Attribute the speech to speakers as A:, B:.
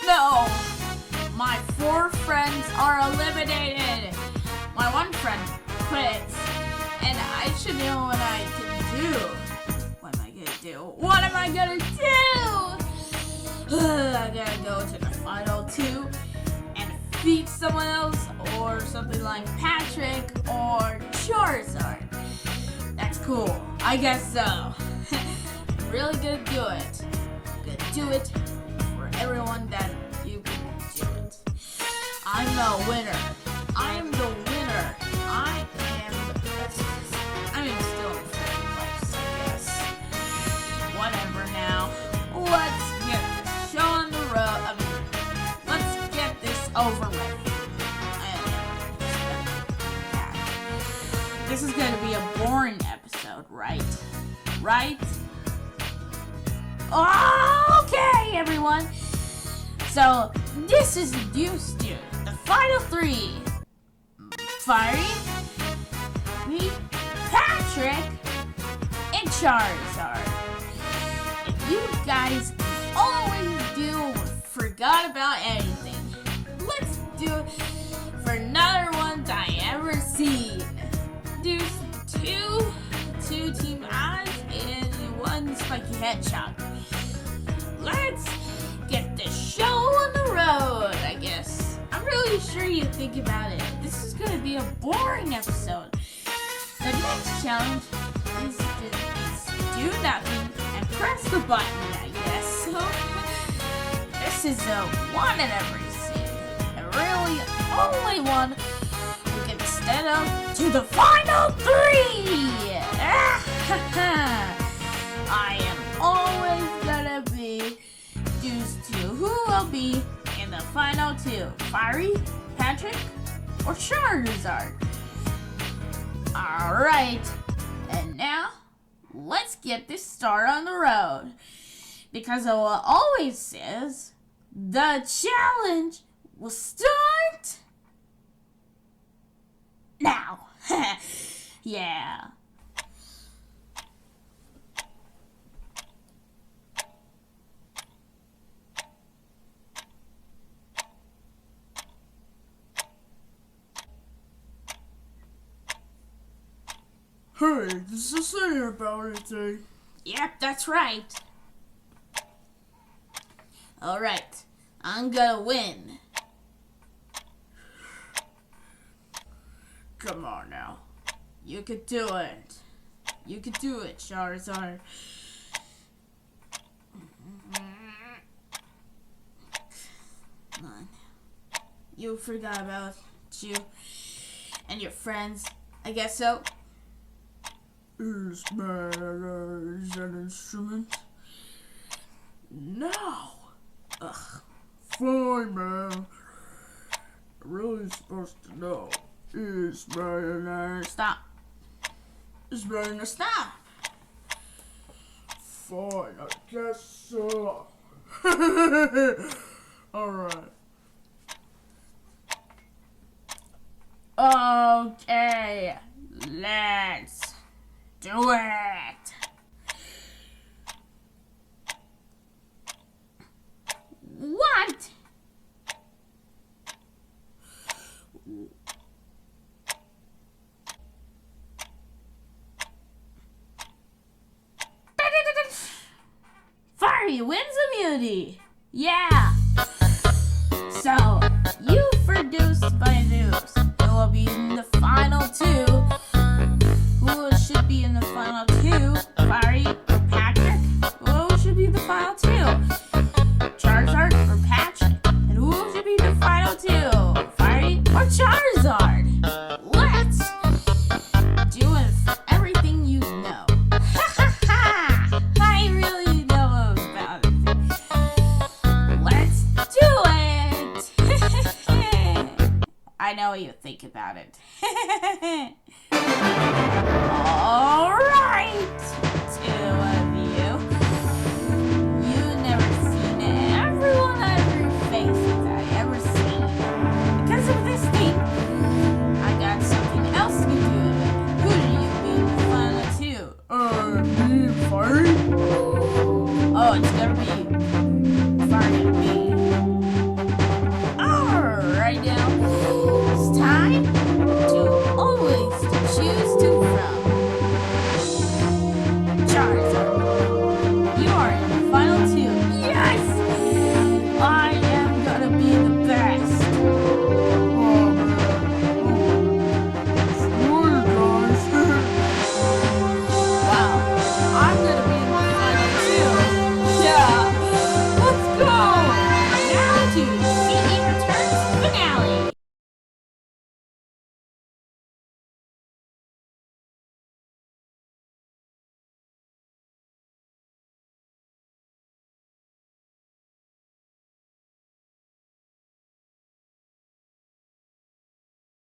A: no! My 4 friends are eliminated. My 1 friend quits. And I should know what I can do. What am I gonna do? What am I gonna do? I gotta go to the final 2 and defeat someone else, or something like Patrick or Charizard. That's cool. I guess so. I'm really gonna do it. I'm gonna do it for everyone that you can do it. I'm the winner. I am the winner. I am the best. I mean, still in 3rd place, I guess. Whatever now. Let's get this show on the road. Let's get this over with. This is going to be a boring episode, right? Right? Okay, everyone. So, this is reduced to the final 3. Fiery, me, Patrick, and Charizard. If you guys always do forgot about anything, let's do it for another one I ever seen. There's two team eyes and 1 spiky headshot. Let's get the show on the road, I guess. I'm really sure you think about it. This is going to be a boring episode. The next challenge is to do nothing and press the button, I guess. So, this is a one in every scene. And really, only one who can stand up to the final 3! I am always gonna be used to who will be in the final 2. Fiery, Patrick, or Charizard. Alright, and now, let's get this start on the road. Because it will always says, the challenge will start now. Yeah.
B: Hey, does this say about anything?
A: Yep, that's right. Alright, I'm gonna win.
B: Come on now.
A: You could do it. You could do it, Charizard. Come on. You forgot about you and your friends. I guess so.
B: Is an instrument?
A: No. Ugh.
B: Fine, man. I'm really supposed to know. Is man
A: Stop.
B: Is man
A: Stop.
B: Fine, I guess so. Alright.
A: Okay. Let's do it. What? Fiery wins immunity. Yeah. So, you produced by news. It will be in the final 2. Who should be in the final 2? Fiery or Patrick? Who should be the final 2? Charizard or Patrick? And who should be the final 2? Fiery or Charizard? Let's do it for everything you know. I really know about it. Let's do it. I know what you think about it. All right. 2